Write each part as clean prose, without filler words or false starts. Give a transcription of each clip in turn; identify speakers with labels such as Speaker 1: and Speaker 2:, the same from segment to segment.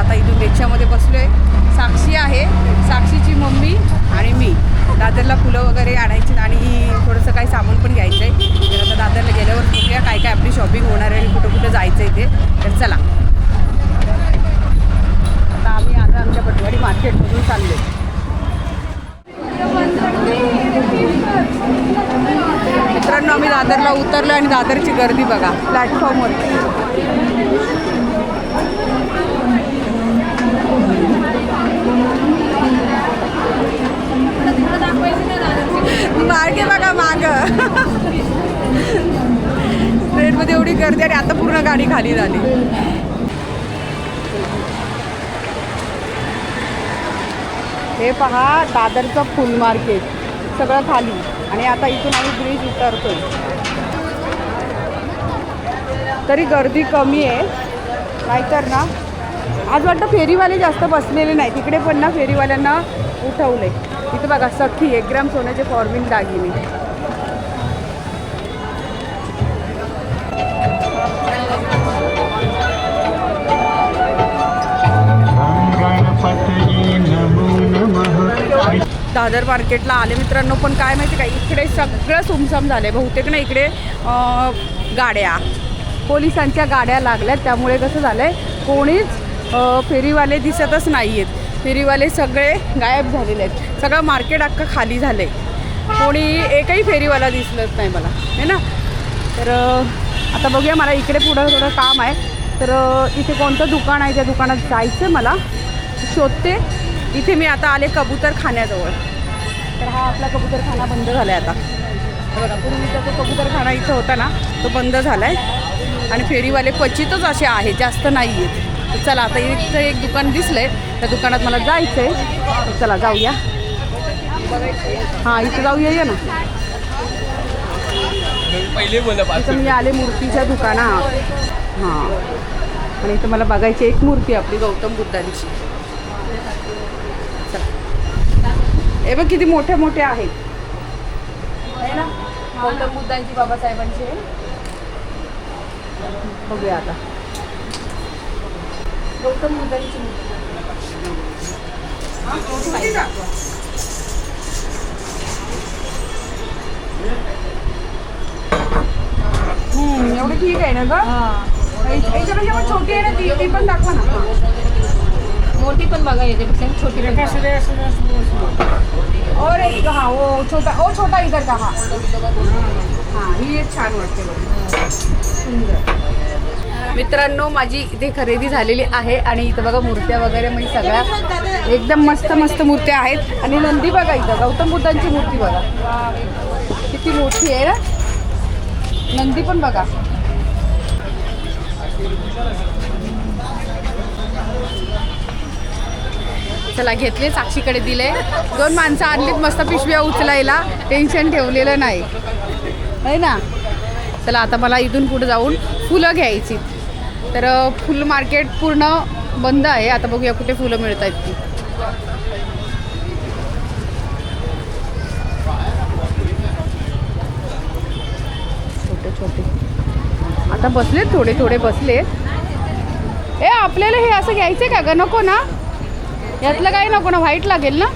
Speaker 1: आता इथून रिक्षामध्ये बसलो आहे. साक्षी आहे, साक्षीची मम्मी आणि मी. दादरला फुलं वगैरे आणायची आणि थोडंसं काही सामान पण घ्यायचं आहे. तर आता दादरला गेल्यावर बघूया काय काय आपली शॉपिंग होणार आहे आणि कुठं कुठं जायचं आहे ते. तर चला, आता आम्ही आता आमच्या पटवाडी मार्केटमधून चाललो. मित्रांनो, आम्ही दादरला उतरलो आणि दादरची गर्दी बघा प्लॅटफॉर्मवरती. मार्गे बघा माग ट्रेनमध्ये एवढी गर्दी आणि आता पूर्ण गाडी खाली झाली. हे पहा दादरचं फुल मार्केट सगळं खाली आणि आता इथून आम्ही ब्रिज उतरतोय. तरी गर्दी कमी आहे, नाहीतर ना आज वाटतं फेरीवाले जास्त बसलेले नाही. तिकडे पण ना फेरीवाल्यांना उठवले. इथे बघा सखी 1 ग्रॅम सोन्याचे फॉर्मिन दागिने. दादर मार्केटला आले मित्रांनो, पण काय माहिती का इकडे सगळं सुमसम झालं आहे. बहुतेक ना इकडे गाड्या, पोलिसांच्या गाड्या लागल्यात, त्यामुळे कसं झालं आहे कोणीच फेरीवाले दिसतच नाही आहेत. फेरीवाले सगळे गायब झालेले आहेत. सगळं मार्केट अख्खं खाली झालं आहे. कोणी एकही फेरीवाला दिसलंच नाही मला, है ना. तर आता बघूया, मला इकडे पुढं थोडं काम आहे. तर इथे कोणतं दुकान आहे, त्या दुकानात जायचं आहे मला, शोधते. इथे मी आता आले कबूतरखान्याजवळ. तर हा आपला कबूतरखाना बंद झाला आहे आता. बघा पूर्वीचा तो कबूतरखाना इथं होता ना, तो बंद झाला आहे आणि फेरीवाले क्वचितच असे आहेत, जास्त नाही आहेत. तर चला, आता इथं एक दुकान दिसलं आहे, त्या दुकानात मला जायचं आहे. चला जाऊया. हां इथं जाऊया या ना. इथं मी आले मूर्तीच्या दुकानात. हां, आणि इथं मला बघायची एक मूर्ती आपली गौतम बुद्धांची. हे बघ किती मोठ्या मोठ्या आहेत, आहे ना, गौतम बुद्धांची, बाबासाहेबांची. बघूया आता गौतम बुद्धांची एवढी ठीक आहे ना ग. याच्यापेक्षा पण छोटी आहे ना ती पण दाखवा ना. मोठी पण बघा येते, छोटी पण. और एक हाँ वो छोटा इधर का. हाँ हाँ, ही एक छान वाटते बघा, सुंदर. मित्रांनो, माझी इथे खरेदी झालेली आहे आणि इथं बघा मूर्त्या वगैरे म्हणजे सगळ्या एकदम मस्त मस्त मूर्त्या आहेत. आणि नंदी बघा, इथं गौतम बुद्धांची मूर्ती बघा किती मोठी आहे ना. नंदी पण बघा. चला घेतले, साक्षीकडे दिले. 2 माणसं आणलीत मस्त पिशव्या उचलायला, टेन्शन ठेवलेलं नाही, आहे ना. चला आता मला इथून पुढे जाऊन फुलं घ्यायची. तर फुल मार्केट पूर्ण बंद आहे. आता बघूया कुठे फुलं मिळत आहेत ती. छोटे छोटे आता बसलेत, थोडे थोडे बसलेत. ए आपल्याला हे असं घ्यायचं का ग? नको ना, यातलं काही नको ना. व्हाईट लागेल ना,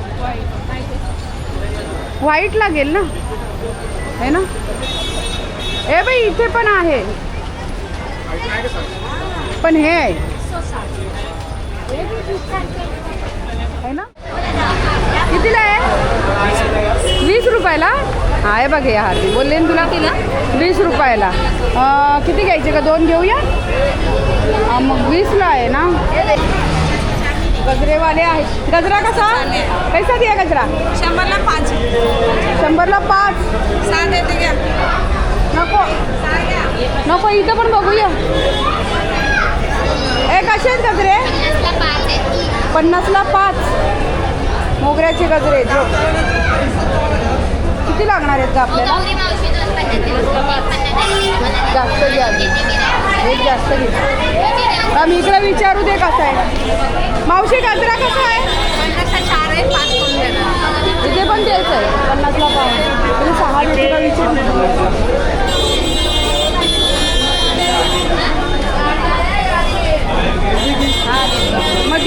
Speaker 1: व्हाईट लागेल ना, है ना. ए बाई इथे पण आहे, पण हे आहे ना. कितीला आहे? 20 रुपयाला. हा आहे बघ, या हाती बोलले ना तुला, तिला 20 रुपयाला. किती घ्यायचे का? 2 घेऊया. मग 20ला आहे ना. गजरेवाले आहेत. गजरा कसा कैसा दिया गजरा? 100ला 5. 100ला 5. 6 देते घ्या. नको नको, इथं पण बघूया. कसे आहेत गजरे? 50ला 5 मोगऱ्याचे गजरे. किती लागणार आहेत का आपल्याला? जास्त घ्या, एक जास्त घे. मी इकडे विचारू दे कसा आहे. मावशी गजरा कसा आहे? 4 आहे, 5 करून देणार. इथे पण द्यायचं आहे 50ला 5. तरी 6 देते का विचारू. मग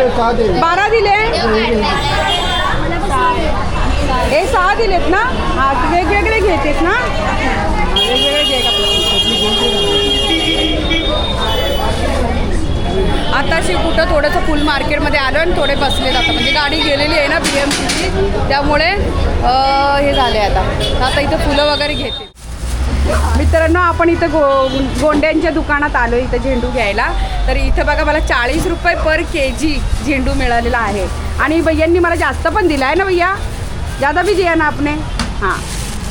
Speaker 1: 12 दिले, हे 6 दिलेत ना. हा वेगवेगळे घेतेत ना, वेगवेगळे घे. आताशी कुठं थोडंसं फुल मार्केटमध्ये आलो आणि थोडे बसले जातात, म्हणजे गाडी गेलेली आहे ना BMCची, त्यामुळे हे झाले. आता इथं फुलं वगैरे घेते. मित्रांनो, आपण इथं गोंड्यांच्या दुकानात आलो इथं झेंडू घ्यायला. तर इथं बघा मला 40 रुपये पर kg झेंडू मिळालेला आहे. आणि भैयांनी मला जास्त पण दिला आहे ना भैया, ज़्यादा भी दिया ना आपने. हां,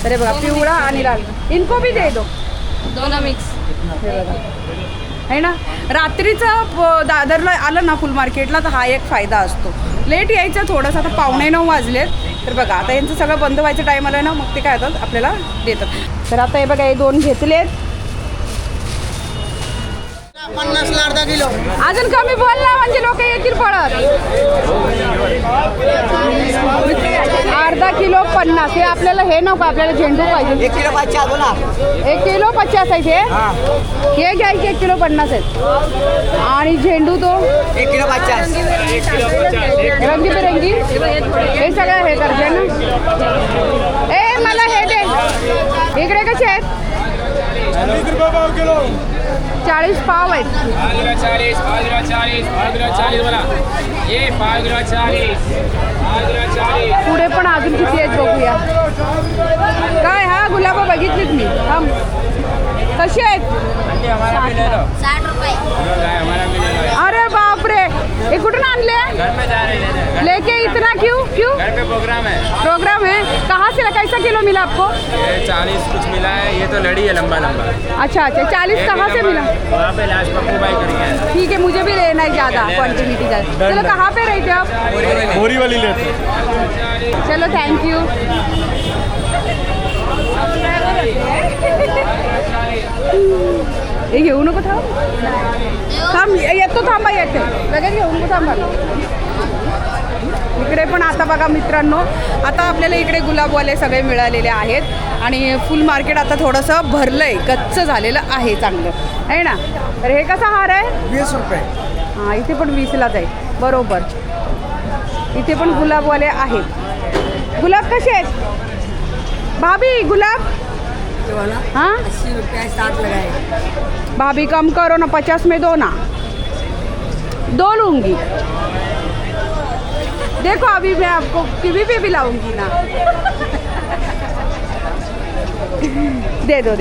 Speaker 1: तर हे बघा पिवळा आणि लाल, इनको भी दे दो, दोनों मिक्स. हे बघा आहे ना, रात्रीचं दादरला आलं ना फुल मार्केटला तर हा एक फायदा असतो. लेट यायचं थोडंसं, आता 8:45 वाजलेत. तर बघा आता यांचं सगळं बंद व्हायचं टाईम आलं ना, मग ते काय होतात आपल्याला देतात. तर आता हे बघा हे 2 घेतलेत.
Speaker 2: 50 अर्धा किलो
Speaker 1: अजून कमी बोल ना, म्हणजे लोक येतील पळत. अर्धा किलो 50. हे आपल्याला हे नको, आपल्याला झेंडू पाहिजे.
Speaker 2: 1 किलो 50 बोला.
Speaker 1: 1 किलो 50 आहेत हे घ्यायचे. 1 किलो 50 आहेत. आणि झेंडू तो
Speaker 2: 1 किलो 50.
Speaker 1: रंगीबेरंगी हे सगळं हे करते ना. ए मला हे दे. इकडे कसे आहेत?
Speaker 3: 40 रुपये पाव किलो.
Speaker 1: 40 पाव आहेत.
Speaker 3: 40 बोला. ये 40.
Speaker 1: पुढे पण अजून किती आहेत बघूया. काय हा गुलाब बघितलीत मी. थांब, कशी आहेत?
Speaker 4: 60 रुपये.
Speaker 1: अरे बापरे, ये कुठून आणले? लेके इतना क्यों?
Speaker 3: घर पे प्रोग्राम है.
Speaker 1: कहाँ से कैसा किलो मिला आपको?
Speaker 3: ये 40 कुछ मिला है. ये तो लड़ी है लंबा.
Speaker 1: अच्छा 40 कहाँ से मिला?
Speaker 3: वहाँ पे लास्ट पप्पू भाई करके.
Speaker 1: ठीक है, मुझे भी लेना है ज़्यादा क्वान्टिटी ज़्यादा. चलो कहाँ पे रहते हो आप?
Speaker 3: बोरी वाली लेते.
Speaker 1: चलो थँक यू. हे घेऊ नको, थांब येतो, थांबा येते लगेच घेऊ नको, थांबा. इकडे पण आता बघा मित्रांनो, आता आपल्याला इकडे गुलाबवाले सगळे मिळालेले आहेत आणि फुल मार्केट आता थोडंसं भरलं आहे, गच्च झालेलं आहे चांगलं आहे ना. तर हे कसा हार आहे?
Speaker 2: 20 रुपये.
Speaker 1: हां, इथे पण 20लाच आहे बरोबर. इथे पण गुलाबवाले आहेत. गुलाब कसे आहेत भाभी? गुलाब हाँ
Speaker 2: 80 रुपये 60 लगाए.
Speaker 1: भाभी कम करो ना, 50 में दो ना. 2 लूँगी. देखो अभी मैं आपको किवी पे भी लाऊंगी ना. दे दो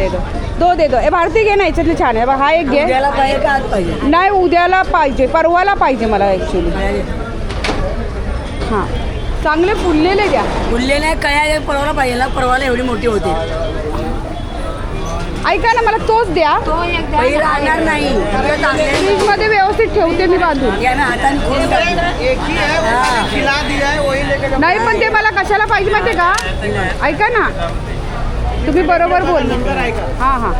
Speaker 1: 2 दे दो. ए भारती घे ना, याच्यातले छान आहे. हा एक घे.
Speaker 2: उद्याला पाहिजे का आज पाहिजे?
Speaker 1: नाही उद्याला पाहिजे, परवाला पाहिजे मला ॲक्च्युली. हां, चांगले फुललेले द्या.
Speaker 2: फुलले नाही काय, परवाला पाहिजे ना, परवाला एवढी मोठी होती.
Speaker 1: ऐका ना, मला तोच द्या.
Speaker 2: पहिला राहणार नाही.
Speaker 1: फ्रीजमध्ये व्यवस्थित ठेवते मी बांधून.
Speaker 2: या ना हाताने खोलून खिला दिया है वही लेके.
Speaker 1: नाही पण ते मला कशाला पाहिजे माहिती का? ऐका ना, तुम्ही बरोबर बोल. हां हां,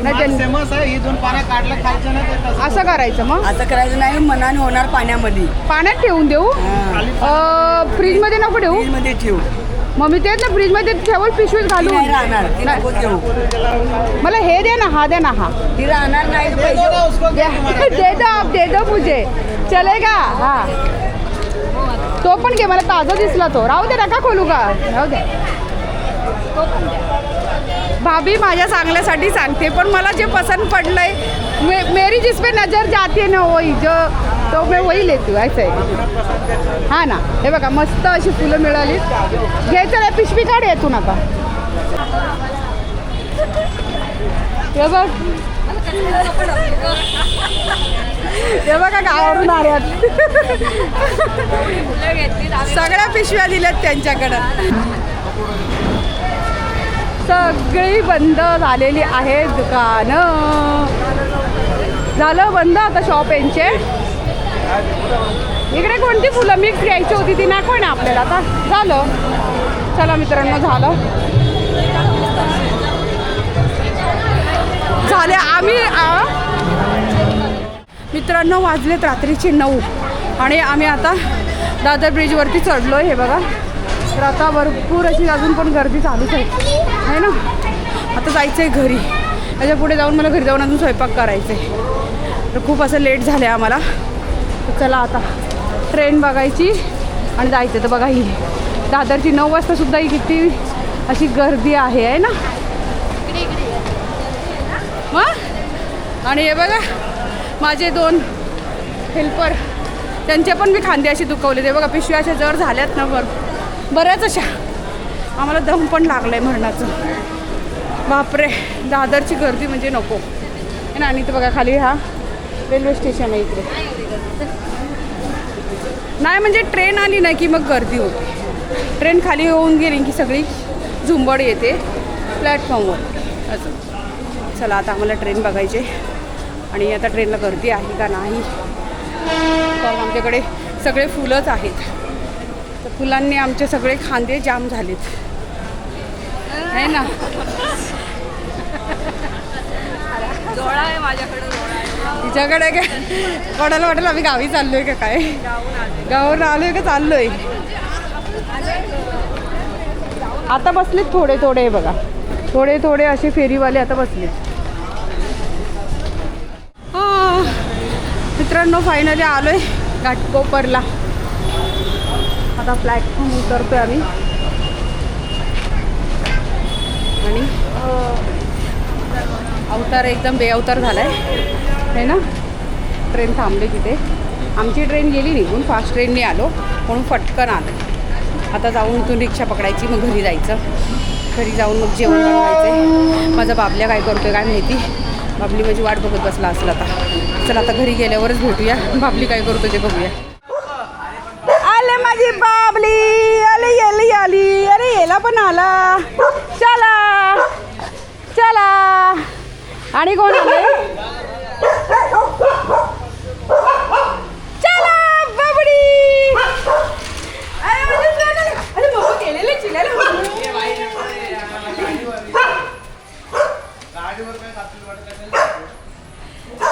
Speaker 1: नाही
Speaker 5: फेमस आहे. ही 2 पानं काढलं खायचं ना, ते तसं
Speaker 1: असं करायचं. मग
Speaker 2: असं करायचं नाही, मनाने होणार पाण्यामध्ये.
Speaker 1: पाण्यात ठेवून देऊ? फ्रीजमध्ये नको ठेवू.
Speaker 2: मध्ये ठेव.
Speaker 1: मग मी तेच ना फ्रीजमध्ये ठेवून पिशवीत घालून.
Speaker 2: नाही राहणार, ती नको ठेवू.
Speaker 1: मला हे दे ना, हा द्या ना. हा
Speaker 2: ती राहणार नाही
Speaker 5: दे
Speaker 2: पाहिजे.
Speaker 5: दो उसको.
Speaker 1: दे दो मुझे, चलेगा? हां, तो पण घे. मला ताजा दिसला तो. राहू दे, नका खोलू का, राहू दे. भाभी माझ्या चांगल्यासाठी सांगते, पण मला जे पसंत पडलंय, मेरी जिस पे नजर जाती है ना वही जो, तो मैं वही लेती हूँ. असं आहे. हां ना, हे बघा मस्त अशी फुलं मिळाली. घ्यायचं नाही, पिशवी काढ येतून आता. हे बघ, हे बघा गावावरून आल्यात. सगळ्या पिशव्या दिल्यात त्यांच्याकडं. सगळी बंद झालेली आहे दुकानं. झालं बंद आता शॉप यांचे. इकडे कोणती फुलं मिक्स घ्यायची होती ती नको ना आपल्याला. आता झालं. चला मित्रांनो, झालं झाले. आम्ही मित्रांनो वाजलेत रात्रीचे 9 आणि आम्ही आता दादर ब्रिजवरती चढलो आहे. हे बघा, तर आता भरपूर अशी अजून पण गर्दी चालूच आहे ना. आता जायचं आहे घरी. त्याच्या पुढे जाऊन मला घरी जाऊन अजून स्वयंपाक करायचं आहे. तर खूप असं लेट झालं आहे आम्हाला. तर चला आता ट्रेन बघायची आणि जायचं. तर बघा ही दादरची 9 वाजता सुद्धा ही किती अशी गर्दी आहे ना मग. आणि हे बघा माझे 2 हेल्पर, त्यांचे पण मी खांदे असे दुखवले. ते बघा पिशव्या अशा जड झाल्यात ना बऱ्याच अशा. आम्हाला दम पण लागलं आहे मरणाचं. बापरे, दादरची गर्दी म्हणजे नको आहे ना. आणि इथं बघा खाली हा रेल्वे स्टेशन आहे इकडे. नाही म्हणजे ट्रेन आली नाही की मग गर्दी होते. ट्रेन खाली होऊन गेली की सगळी झुंबड येते प्लॅटफॉर्मवर असं. चला आता आम्हाला ट्रेन बघायचे. आणि आता ट्रेनला गर्दी आहे का नाही, कारण आमच्याकडे सगळे फुलंच आहेत. तर फुलांनी आमचे सगळे खांदे जाम झालेत आहे ना. जोडा आहे माझ्याकडे, तिच्याकडे काय कोणाला वाटेल आम्ही गावी चाललोय का काय, गावावर आलोय का चाललोय. आता बसलेत थोडे थोडे बघा, थोडे थोडे असे फेरीवाले आता बसलेत. मित्रांनो फायनली आलोय घाटकोपरला. आता प्लॅटफॉर्म उतरतोय आम्ही. आणि अवतार एकदम बेअवतार झाला आहे ना. ट्रेन थांबली तिथे. आमची ट्रेन गेली निघून, फास्ट ट्रेनने आलो म्हणून पटकन आलं. आता जाऊन इथून रिक्षा पकडायची, मग घरी जायचं. घरी जाऊन मग जेवण बनवायचं आहे. माझा बाबल्या काय करतोय काय माहिती. बाबली माझी वाट बघत बसला असेल आता. चला आता घरी गेल्यावरच भेटूया. बाबली काय करतो ते बघूया. आले माझी बाबली, आली आली आली. अरे याला पण आला. चला चला. आणि कोण आले. चला बाबडी. अरे बाबा केलेले चिलेले.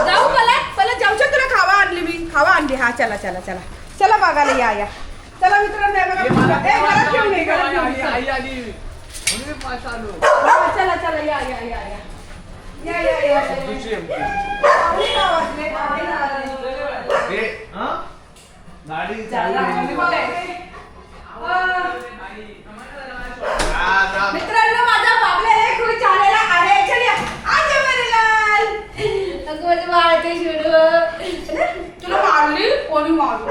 Speaker 1: जाऊ मला जाऊ शकतो तुला खावा आणली मी. खावा आणली. हा चला चला चला चला बघायला या. चला मित्रांनो घरात घेऊन ये. चला चला या या या या. मित्रांनो माझा बाबला एक खुश झालेला आहे. चल आज लाल अगं मारते शुरू. तुला मारली कोणी मारली.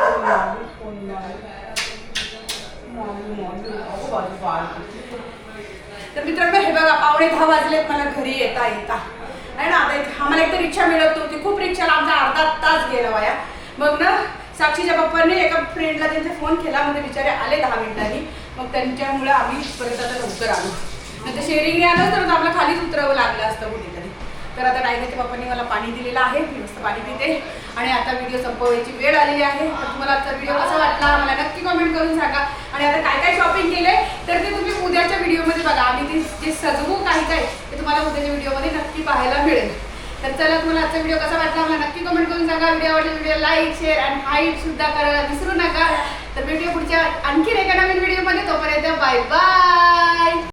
Speaker 1: तर मित्रांनो हे बघा 9:45 वाजलेत मला घरी येता आहे ना. आता आम्हाला एक तर रिक्षा मिळत नव्हती. खूप रिक्षाला आमचा अर्धा तास गेला वाया. मग ना साक्षीच्या पप्पांनी एका फ्रेंडला त्यांचा फोन केला. म्हणजे बिचारे आले 10 मिनिटांनी. मग त्यांच्यामुळे आम्ही परत आता लवकर आलो. नंतर शेअरिंगने आलं तर आम्हाला खालीच उतरावं लागलं असतं कुठेतरी. तर आता डायनाच्या पप्पांनी मला पाणी दिलेलं आहे. मी मस्त पाणी पिते. आणि आता व्हिडिओ संपवायची वेळ आलेली आहे. तर तुम्हाला आजचा व्हिडिओ कसा वाटला मला नक्की कमेंट करून सांगा. आणि आता काय काय शॉपिंग केले तर ते तुम्ही उद्याच्या व्हिडिओमध्ये बघा. आम्ही जे सजवू काही काय ते तुम्हाला उद्याच्या व्हिडिओमध्ये नक्की पाहायला मिळेल. तर चला तुम्हाला आजचा व्हिडिओ कसा वाटला मला नक्की कमेंट करून सांगा. व्हिडिओ आवडला व्हिडिओ लाईक शेअर आणि हाईट सुद्धा करायला विसरू नका. तर व्हिडिओ पुढच्या आणखी एका नवीन व्हिडिओमध्ये. तोपर्यंत बाय बाय.